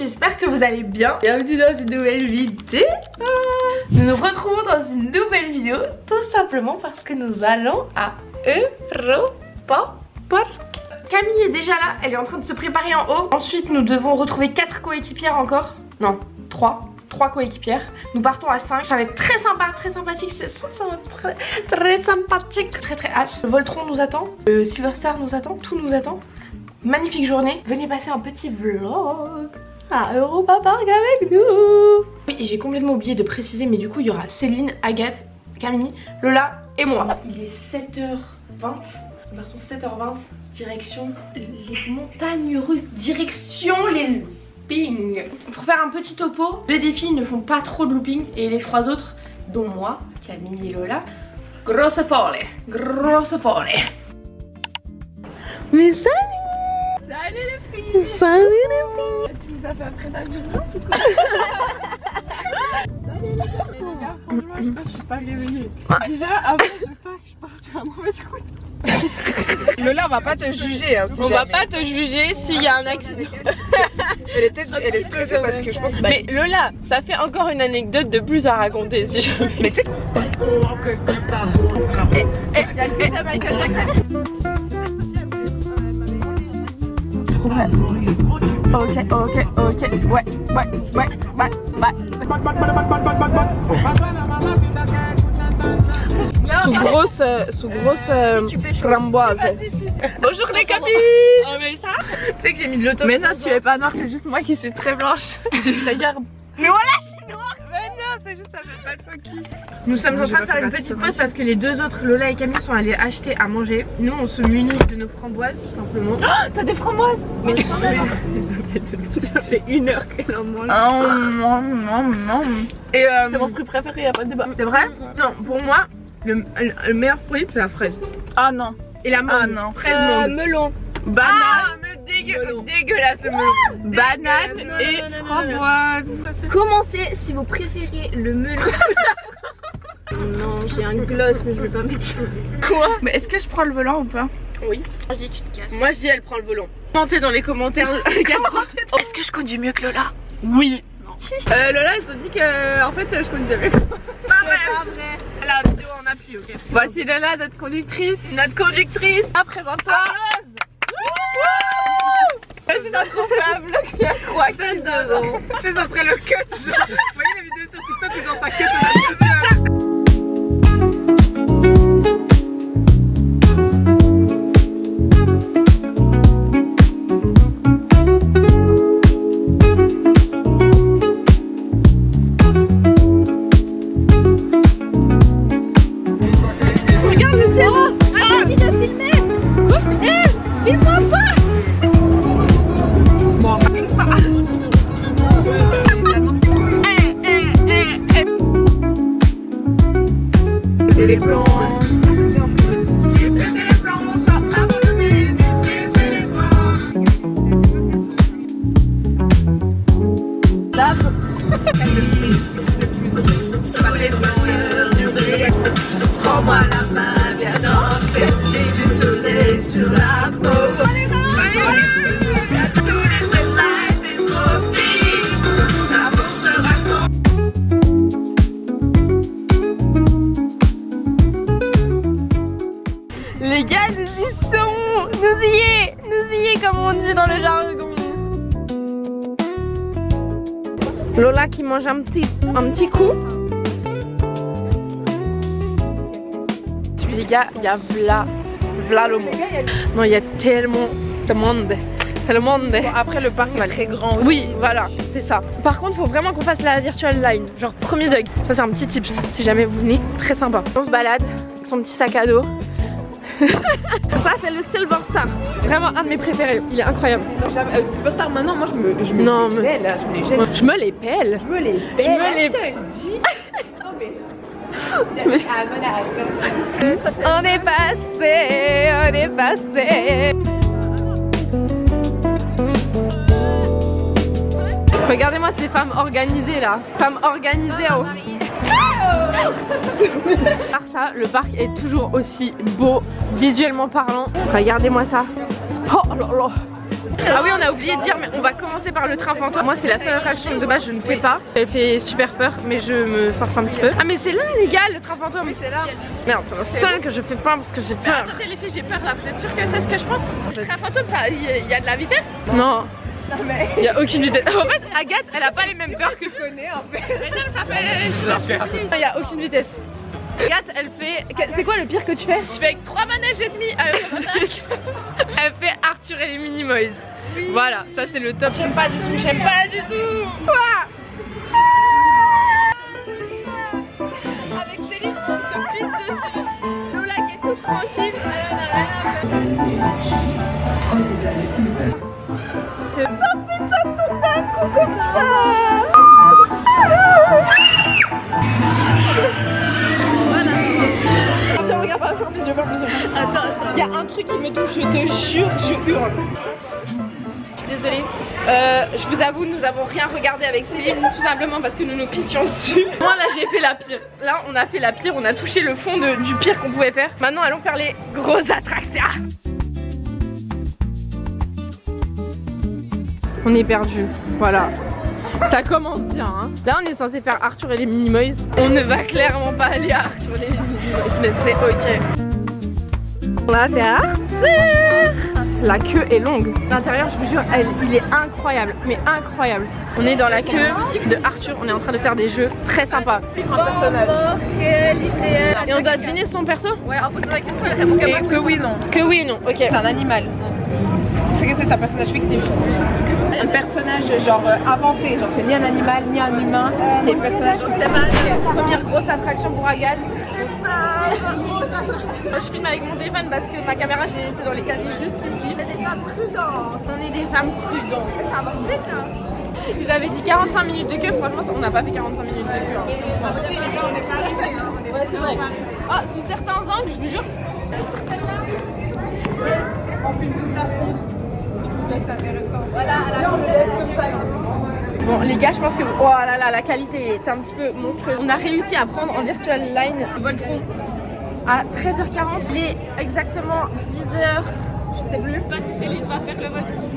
j'espère que vous allez bien. Bienvenue dans une nouvelle vidéo. Nous nous retrouvons dans une nouvelle vidéo tout simplement parce que nous allons à Europa Park. Camille est déjà là, elle est en train de se préparer en haut. Ensuite nous devons retrouver 4 coéquipières encore. Non, 3 coéquipières. Nous partons à 5. Ça va être très sympa, très sympathique. Ça va être très sympathique. Très hâte. Le Voltron nous attend. Le Silver Star nous attend. Tout nous attend. Magnifique journée. Venez passer un petit vlog à Europa Park avec nous. Oui, j'ai complètement oublié de préciser, mais du coup il y aura Céline, Agathe, Camille, Lola et moi. Il est 7h20. Nous partons 7h20. Direction les montagnes russes. Direction les loopings. Pour faire un petit topo, 2 des filles ne font pas trop de looping et les 3 autres, dont moi, Camille et Lola, grosse folle. Grosse folle. Mais salut! Salut les filles! Salut les filles! Tu nous as fait un prénage d'urgence ou quoi? Salut les gars! Franchement, je suis pas réveillée. Déjà, avant de Pâques, je suis partie à la mauvaise route. Lola, on va pas te juger. Hein, si on va pas te juger s'il y a un accident. Elle est stressée parce que je pense que... Mais Lola, ça fait encore une anecdote de plus à raconter si jamais. Mais tu sais... Ok, ouais. Sous grosse framboise. Bonjour les copines. Oh mais ça, tu sais que j'ai mis de l'auto. Mais non, tu es pas noire, c'est juste moi qui suis très blanche. Regarde. Mais voilà, je suis noire. Mais non, c'est juste ça fait pas le focus. Nous sommes en train de faire une petite pause parce que les 2 autres, Lola et Camille, sont allés acheter à manger. Nous, on se munit de nos framboises tout simplement. Oh, t'as des framboises? Mais ça fait 1 heure qu'elle en mange. Et c'est mon fruit préféré, y'a pas de débat. C'est vrai? Non, pour moi, le meilleur fruit, c'est la fraise. Ah non. Et la mangue. Ah non. Fraise, mangue. Melon. Banane. Ah, dégueulasse le melon. Banane et framboise. Commentez si vous préférez le melon. Non, j'ai un gloss mais je vais pas mettre. Quoi? Mais est-ce que je prends le volant ou pas? Oui. Je dis tu te casses. Moi je dis elle prend le volant. Commentez dans les commentaires. Est-ce que je conduis mieux que Lola? Oui. Lola, elle se dit que en fait je conduisais mieux. Pas vrai. La vidéo en appui, ok. Voici Lola, notre conductrice. Notre conductrice. Ah, présente-toi. Vas-y, on fait un vlog il y a quoi? 22 ans. Tu sais, ça serait le cut. Genre. Vous voyez les vidéos sur TikTok où genre ça cut à regarde le ciel. Arrêtez de filmer. Filme-moi pas. C'est les plans. Prends-moi la main, viens danser. J'ai du soleil sur la peau. Les gars, nous y sommes. Nous y est comme on dit dans le jargon. Lola qui mange un petit coup. Les gars, il y a v'là le monde. Non, il y a tellement de monde. C'est le monde. Bon, après le parc est très grand aussi. Oui, voilà, c'est ça. Par contre, faut vraiment qu'on fasse la virtual line. Genre premier dog. Ça c'est un petit tips si jamais vous venez. Très sympa. On se balade avec son petit sac à dos. Ça c'est le Silver Star. Vraiment un de mes préférés. Il est incroyable. Silver Star maintenant, moi je me non, les gèle, là, je me les gèle. Je me les pèle. Je me les pèle. Je me les pèle. Non mais... On est passé. Regardez-moi ces femmes organisées là. Femmes organisées en haut. Par ça, le parc est toujours aussi beau, visuellement parlant. Regardez-moi ça. Oh là là. Ah oui, on a oublié de dire, mais on va commencer par le train fantôme. Moi c'est la seule attraction que de base je ne fais pas. Elle fait super peur, mais je me force un petit peu. Ah mais c'est là les gars, le train fantôme. C'est là. Merde, c'est le seul que je fais pas parce que j'ai peur. Attendez les filles, j'ai peur là. Vous êtes sûres que c'est ce que je pense? Le train fantôme, il y a de la vitesse? Non. Il y a aucune vitesse. En fait, Agathe, elle a pas les mêmes peurs que Je connais en fait. Ça fait. il y a aucune vitesse. Agathe, elle fait. C'est quoi le pire que tu fais? Je fais avec 3 manèges et demi. Elle fait Arthur et les Minimoys. Oui. Voilà, ça c'est le top. J'aime pas du tout, j'aime pas du tout. Quoi? Avec Céline, on se pisse dessus. Lola qui est toute tranquille. Ça fait ça tourne d'un coup comme ça. Voilà. Regarde pas, ferme les yeux, ferme les yeux. Attends. Il y a un truc qui me touche, je te jure, je hurle. Désolée, je vous avoue, nous avons rien regardé avec Céline, tout simplement parce que nous nous pissions dessus. Moi là j'ai fait la pire. Là on a fait la pire, on a touché le fond du pire qu'on pouvait faire. Maintenant allons faire les grosses attractions. On est perdu, voilà. Ça commence bien hein. Là on est censé faire Arthur et les Minimoys. On ne va clairement pas aller à Arthur et les Minimoys, mais c'est ok. On va faire Arthur. La queue est longue. L'intérieur, je vous jure, il est incroyable, mais incroyable. On est dans la queue de Arthur, on est en train de faire des jeux très sympas. Un personnage. Et on doit deviner son perso? Ouais, en posant la question, elle répond Et que oui, non. Que oui ou non, ok. C'est un animal. C'est un personnage fictif. Un personnage genre inventé, genre c'est ni un animal ni un humain, qui est personnage fictif. Première grosse attraction pour Agathe. Moi je filme avec mon téléphone parce que ma caméra je l'ai laissée dans les casiers juste ici. On est des femmes prudentes. On est des femmes prudentes. Ça va vite là. Ils avaient dit 45 minutes de queue, franchement on n'a pas fait 45 minutes de queue. Hein. On n'est pas arrivé. Ouais c'est vrai. Ah, sous certains angles, je vous jure. On filme toute la foule. C'est intéressant. Voilà, on le laisse comme ça. Bon les gars, je pense que oh là là, la qualité est un petit peu monstrueuse. On a réussi à prendre en virtual line Voltron à 13h40. Il est exactement 10h, je sais plus. Pas si Céline va faire le Voltron.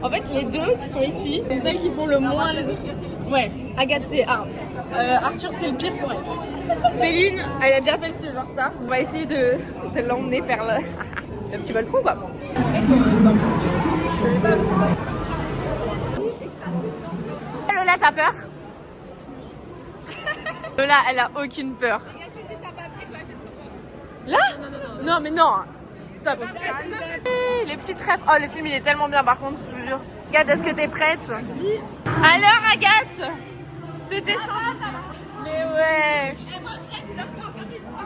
En fait, les deux qui sont ici sont celles qui font le moins. Ouais, Agathe c'est hard. Arthur c'est le pire pour elle. Céline, elle a déjà fait le Silver Star. On va essayer de l'emmener vers le petit Voltron quoi. Lola, t'as peur? Lola, elle a aucune peur. Là? Non, mais non. Stop. Les petites rêves. Oh, le film il est tellement bien par contre, je vous jure. Agathe, est-ce que t'es prête? Oui. Alors, Agathe? C'était ça. Mais ouais.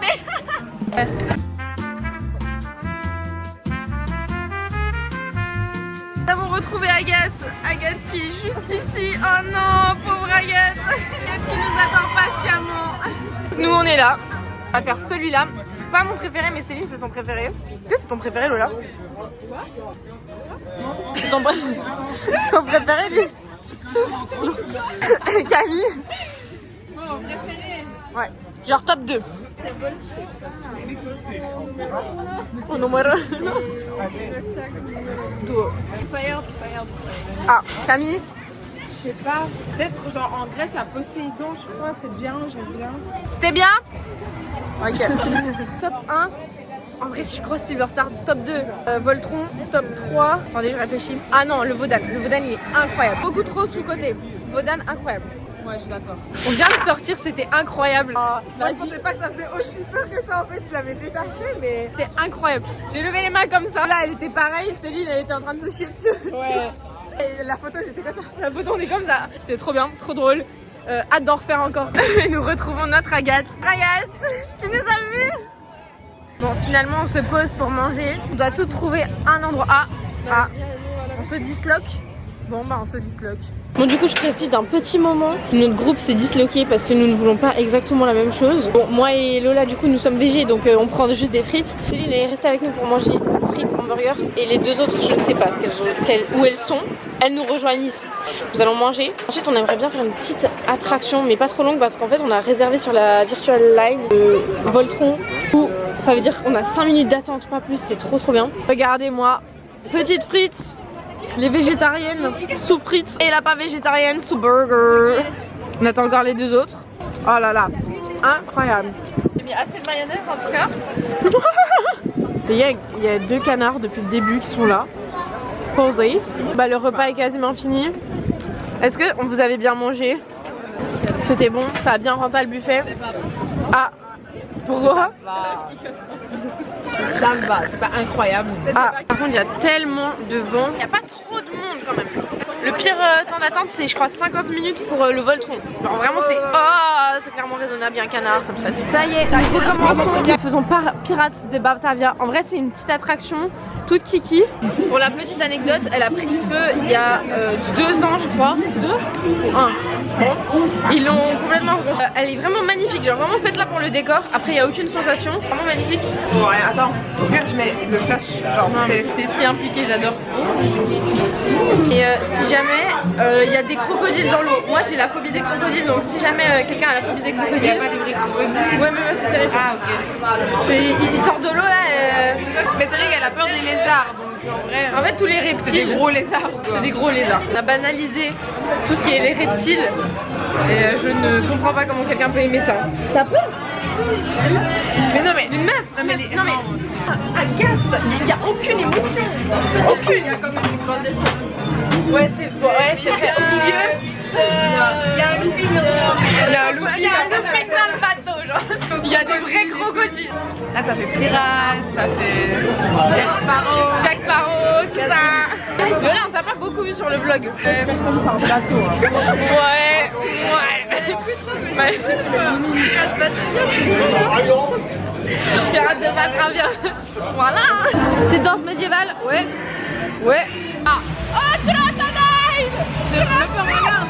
Mais. Nous avons retrouvé Agathe. Agathe qui est juste ici. Oh non, pauvre Agathe. Agathe qui nous attend patiemment. Nous on est là. On va faire celui-là. Pas mon préféré, mais Céline c'est son préféré. Est-ce que c'est ton préféré Lola? C'est ton préféré lui? Camille? Mon préféré. Ouais. Genre top 2. C'est Voltron. Oh numéro. Fire. Ah, Camille? Je sais pas. Peut-être genre en Grèce à Poséidon, je crois, c'est bien, j'aime bien. C'était bien? Ok. Top 1. En vrai, je crois Silver Star. Top 2, Voltron. Top 3. Attendez, je réfléchis. Ah non, le Wodan. Le Wodan, il est incroyable. Beaucoup trop sous-côté. Wodan, incroyable. Ouais, je suis d'accord. On vient de sortir, c'était incroyable. Moi, je pensais pas que ça faisait aussi peur que ça. En fait, je l'avais déjà fait, mais. C'était incroyable. J'ai levé les mains comme ça. Là, elle était pareille. Céline, elle était en train de se chier dessus. Ouais. Et la photo, j'étais comme ça. La photo, on est comme ça. C'était trop bien, trop drôle. Hâte d'en refaire encore. Et nous retrouvons notre Agathe. Agathe, tu nous as vus? Bon, finalement, on se pose pour manger. On doit tout trouver un endroit. Ah, on se disloque. Bon, bah, on se disloque. Bon, du coup, je profite d'un petit moment. Notre groupe s'est disloqué parce que nous ne voulons pas exactement la même chose. Bon, moi et Lola, du coup, nous sommes végés, donc on prend juste des frites. Céline est restée avec nous pour manger frites, hamburger. Et les deux autres, je ne sais pas où elles sont. Elles nous rejoignent ici. Nous allons manger. Ensuite, on aimerait bien faire une petite attraction, mais pas trop longue parce qu'en fait, on a réservé sur la virtual line Voltron où ça veut dire qu'on a 5 minutes d'attente, pas plus. C'est trop bien. Regardez-moi. Petites frites, les végétariennes sous frites et la pas végétarienne sous burger. On attend encore les deux autres. Oh là là, incroyable. J'ai mis assez de mayonnaise en tout cas. Il y a deux canards depuis le début qui sont là, posés. Bah, le repas est quasiment fini. Est-ce que vous avez bien mangé? C'était bon, ça a bien rentré le buffet. Ah, pourquoi? Ça va, c'est pas incroyable. Ah, par contre, il y a tellement de vent. Il n'y a pas trop de monde quand même. Le pire temps d'attente, c'est je crois 50 minutes pour le Voltron. Alors vraiment, c'est clairement raisonnable. Il y a un canard, ça me stresse. Ça y est, nous recommençons. Nous faisons Pirates de Batavia. En vrai, c'est une petite attraction toute kiki. Pour la petite anecdote, elle a pris le feu il y a 2 ans, je crois. 2 ou 1. Ils l'ont complètement. Elle est vraiment magnifique. Genre vraiment faite là pour le décor. Après, il n'y a aucune sensation. Vraiment magnifique. Ouais, attends, au pire, je mets le flash. Genre, T'es si impliqué, j'adore. Et si jamais il y a des crocodiles dans l'eau, moi j'ai la phobie des crocodiles, donc si jamais quelqu'un a la phobie des crocodiles. il n'y a pas des vrais crocodiles. Ouais, mais moi c'est terrifiant. Ah, ok. Il sort de l'eau là. Mais c'est vrai qu'elle a peur des lézards, donc en vrai. En fait, tous les C'est reptiles. des gros lézards. C'est des gros lézards. On a banalisé tout ce qui est les reptiles. Et je ne comprends pas comment quelqu'un peut aimer ça. T'as peur? Mais non, mais. Une meuf. Non, mais les. Non mais. Agace. Il n'y a aucune émotion. Aucune. Il y a comme une grande descente. Ouais, c'est fait au milieu. Il y a un looping. Il y a un looping. Il y a un looping dans le bateau, genre. Il y a des vrais crocodiles. Là, ça fait pirate, ça fait Jack Sparrow. Jack Sparrow, tout ça. Mais là, on t'a pas beaucoup vu sur le vlog. Personne par bateau. Ouais. Pirate de Batavia. Voilà. Petite danse médiévale. Ouais. Ouais. Ah. Oh, Trottonaille. Ne pas regarde.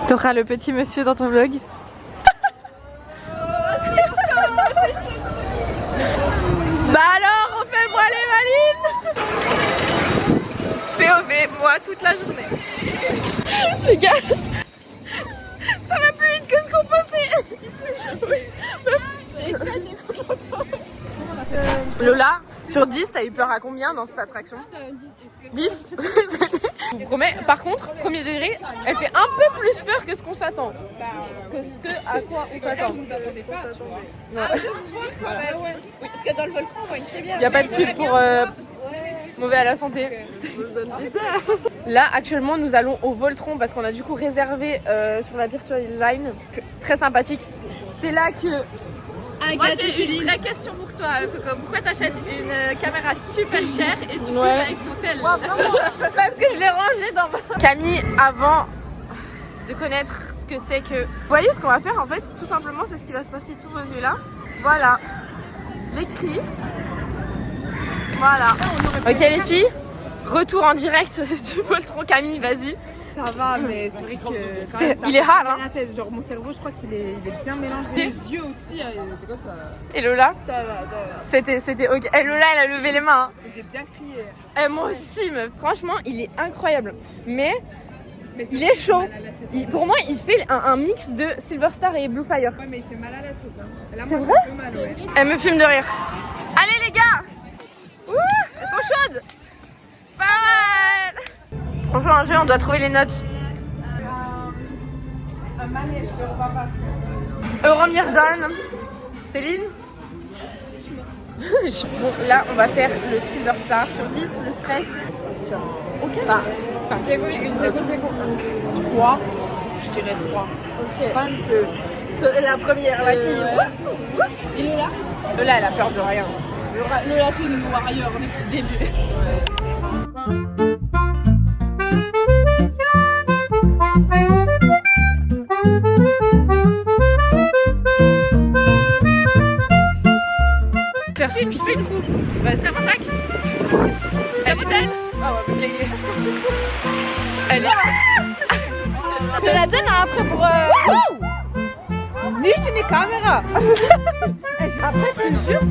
T'auras le petit monsieur dans ton vlog. Bah alors, on fait moi les malines. POV, moi toute la journée. Les gars, ça va plus vite que ce qu'on pensait. Lola, sur 10, t'as eu peur à combien dans cette attraction? 10. Je vous promets, par contre, premier degré, elle fait un peu plus peur que ce qu'on s'attend. Que ce à quoi on s'attend. Parce que dans le Voltron, on voit une chèvre. Il n'y a pas de pub pour mauvais à la santé. Là, actuellement, nous allons au Voltron parce qu'on a du coup réservé sur la Virtual Line. Très sympathique. C'est là que... Moi j'ai une vraie question pour toi, Coco. Pourquoi t'achètes une caméra super chère et tu filmes avec ton tel? Parce que je l'ai rangé dans ma... Camille, avant de connaître ce que c'est que... Vous voyez ce qu'on va faire en fait? Tout simplement, c'est ce qui va se passer sous vos yeux là. Voilà. L'écrit. Voilà. Ok les filles, retour en direct du Voltron. Camille, vas-y. Ça va, mais c'est vrai que quand même, Il est rare hein. la tête, genre mon cerveau, je crois qu'il est bien mélangé. Les yeux aussi, c'est quoi ça? Et Lola? Ça va. C'était ok. Et Lola, elle a levé les mains. Hein. J'ai bien crié. Et moi aussi, meuf. Franchement, il est incroyable. Mais il est chaud. Pour moi, il fait un mix de Silver Star et Blue Fire. Ouais, mais il fait mal à la tête. Hein. Là, C'est moi, vrai? j'ai un peu mal, ouais. Elle me fume de rire. Allez les gars. Ouh, elles sont chaudes. Pas mal. On joue à un jeu, on doit trouver les notes. Un manège de Europa Park. Euromyrdan. Céline. Bon, là, on va faire le Silver Star sur 10, le stress. Ok. Enfin, c'est bon. 3, je dirais 3. Ok. Quand même, La première, la qui... Et Lola? Lola, elle a peur de rien. Lola, c'est une warrior depuis le début. Je te la donne après pour... Nicht in die Kamera. Après, je te jure.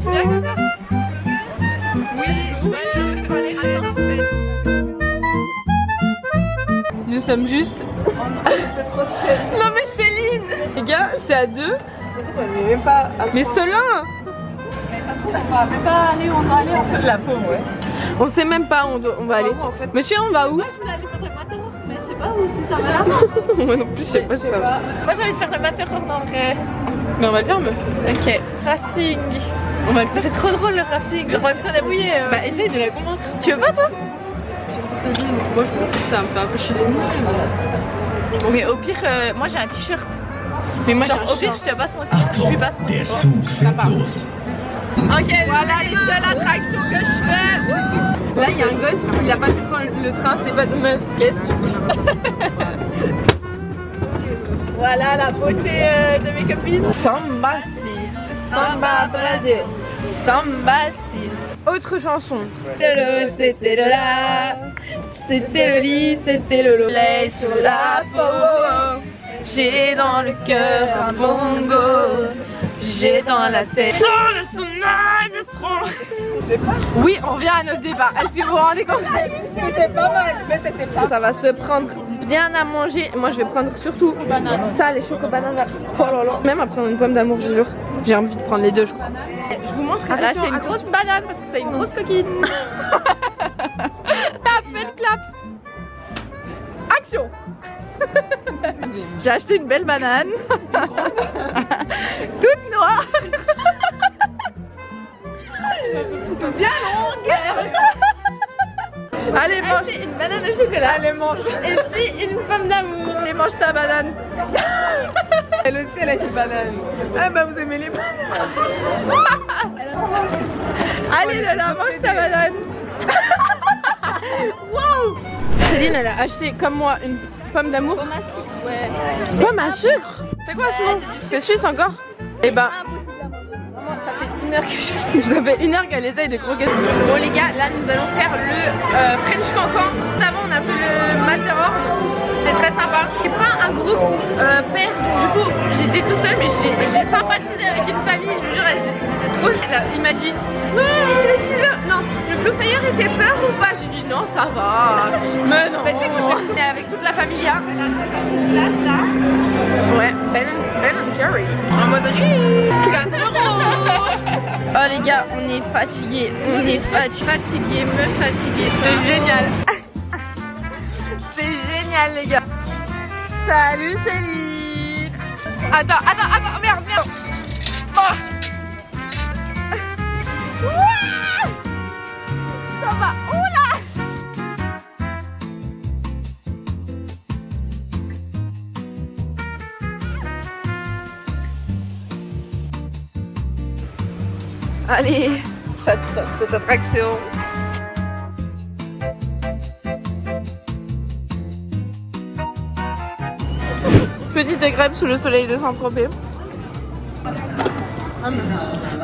Nous sommes juste... Non mais Céline. Les gars, c'est à deux. Même pas. Mais Solin. On va même pas aller où on va aller en fait. La pauvre, ouais. On sait même pas où on va aller. En fait. Monsieur, on va où? Moi je voulais aller faire le Matterhorn, mais je sais pas où si ça va là. Moi non plus, je sais pas si ça va. Moi j'ai envie de faire le Matterhorn en vrai. Mais on va le faire, meuf. Ok, rafting. On va le faire. C'est trop drôle le rafting, genre même si on est bouillé. Bah, essaye de la convaincre. Tu veux pas toi? Moi, je trouve que ça me fait un peu chier. Mais au pire, moi j'ai un t-shirt. Mais moi, Genre au pire, je te passe mon t-shirt, je lui passe mon Der t-shirt. Zug fährt los. Ok, Voilà les seules attractions que je fais. là, il y a un gosse, il a pas pu prendre le train, c'est pas de meuf. Qu'est-ce que tu fais? Voilà la beauté de mes copines. Samba, Samba Brasil. Samba, autre chanson. C'était le là. C'était le lit, c'était le soleil sur la peau. J'ai dans le cœur un bongo. J'ai dans la tête sans le sonal de tronc. Oui, on revient à notre départ. Est-ce que vous vous rendez compte? C'était pas mal, mais c'était pas. Ça va se prendre bien à manger. Moi, je vais prendre surtout ça, les choco-bananes. Oh là là. Même à prendre une pomme d'amour, je jure. J'ai envie de prendre les deux, je crois. Je vous montre. Là, c'est une grosse banane parce que c'est une grosse coquine. Tape, fais le clap. Action. J'ai acheté une belle banane. Toute noire. C'est bien longue. Allez, mange une banane au chocolat. Allez, mange. Et puis une pomme d'amour. Et mange ta banane. Elle aussi, elle a une banane. Ah bah, vous aimez les bananes. Allez Lola, mange ta banane. Wow. Céline, elle a acheté comme moi une pomme d'amour. Pomme à sucre, ouais. Pomme à sucre. C'est quoi ce nom? C'est suisse encore? Eh ben, Ça fait 1 heure que ça fait 1 heure qu'elle essaye de croquer. Bon les gars, là nous allons faire le French Cancan. Juste avant on a fait le Matterhorn. C'était très sympa. C'est pas un groupe pair, donc du coup j'étais toute seule mais j'ai sympathisé avec une famille, je vous jure, ils étaient trop chouettes. Là, il m'a dit le Blue Fire il fait peur ou pas? J'ai dit non ça va. Mais non. C'était avec toute la familia. Ouais, Ben Jerry. En mode riz. 4 €. Oh les gars, on est fatigués. On est fatigués, me fatigués. C'est génial. C'est génial les gars. Salut Céline. Attends, merde. Oh. Ouah. Ça va, oula. Allez, j'adore cette attraction. Petite crêpe sous le soleil de Saint-Tropez.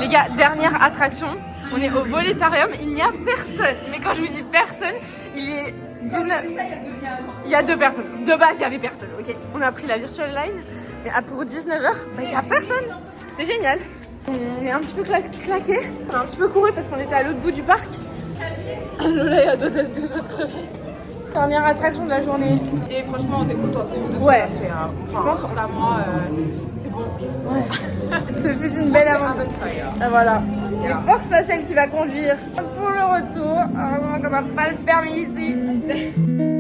Les gars, dernière attraction. On est au Voletarium, il n'y a personne. Mais quand je vous dis personne, il est 19. Il y a 2 personnes. De base, il n'y avait personne, ok. On a pris la Virtual Line, mais pour 19h, bah, il n'y a personne. C'est génial. On est un petit peu claqué. On a un petit peu couru parce qu'on était à l'autre bout du parc. Lola est à deux doigts de crever. Dernière attraction de la journée. Et franchement, on est contentés de ce qu'on a Ouais. fait. Hein. Je pense. Là, moi, c'est bon. Ouais. Ce fut une belle aventure. Et voilà. Et force à celle qui va conduire pour le retour. Heureusement qu'on n'a pas le permis ici.